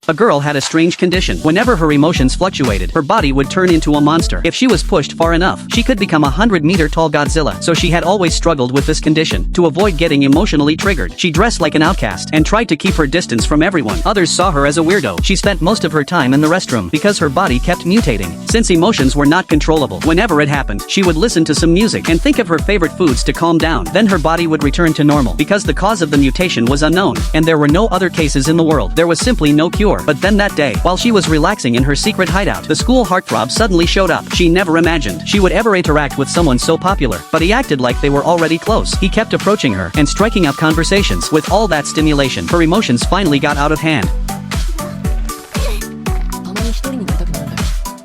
A girl had a strange condition. Whenever her emotions fluctuated, her body would turn into a monster. If she was pushed far enough, she could become a 100-meter-tall Godzilla. So she had always struggled with this condition. To avoid getting emotionally triggered, she dressed like an outcast and tried to keep her distance from everyone. Others saw her as a weirdo. She spent most of her time in the restroom because her body kept mutating. Since emotions were not controllable, whenever it happened, she would listen to some music and think of her favorite foods to calm down. Then her body would return to normal because the cause of the mutation was unknown, and there were no other cases in the world. There was simply no cure. But then that day, while she was relaxing in her secret hideout, the school heartthrob suddenly showed up. She never imagined she would ever interact with someone so popular, but he acted like they were already close. He kept approaching her and striking up conversations. With all that stimulation, her emotions finally got out of hand.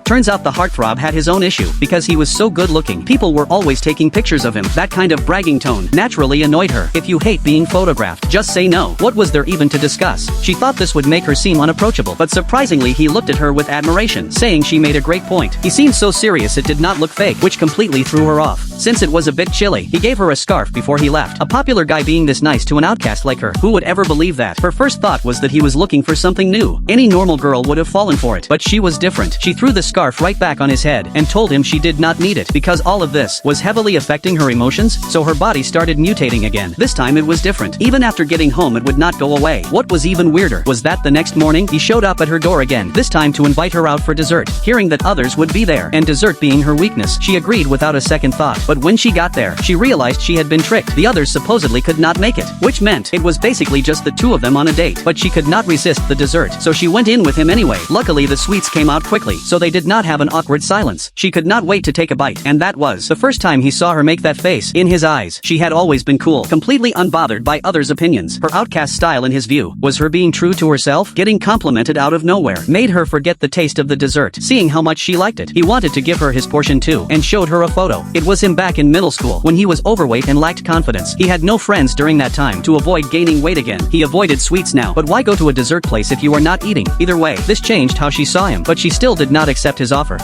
Turns out the heartthrob had his own issue. Because he was so good looking, people were always taking pictures of him. That kind of bragging tone naturally annoyed her. If you hate being photographed, just say no. What was there even to discuss? She thought this would make her seem unapproachable, but surprisingly he looked at her with admiration, saying she made a great point. He seemed so serious it did not look fake, which completely threw her off. Since it was a bit chilly, he gave her a scarf before he left. A popular guy being this nice to an outcast like her, who would ever believe that? Her first thought was that he was looking for something new. Any normal girl would have fallen for it, but she was different. She threw the scarf right back on his head and told him she did not need it because all of this was heavily affecting her emotions, so her body started mutating again. This time it was different. Even after getting home it would not go away. What was even weirder was that the next morning he showed up at her door again, this time to invite her out for dessert. Hearing that others would be there, and dessert being her weakness, she agreed without a second thought. But when she got there, she realized she had been tricked. The others supposedly could not make it, which meant it was basically just the two of them on a date. But she could not resist the dessert, so she went in with him anyway. Luckily the sweets came out quickly, so they did not have an awkward silence. She could not wait to take a bite, and that was the first time he saw her make that face. In his eyes, she had always been cool, completely unbothered by others' opinions. Her outcast style in his view was her being true to herself. Getting complimented out of nowhere made her forget the taste of the dessert. Seeing how much she liked it, he wanted to give her his portion too, and showed her a photo. It was him back in middle school, when he was overweight and lacked confidence. He had no friends during that time. To avoid gaining weight again, he avoided sweets now. But why go to a dessert place if you are not eating? Either way, this changed how she saw him, but she still did not accept his offer.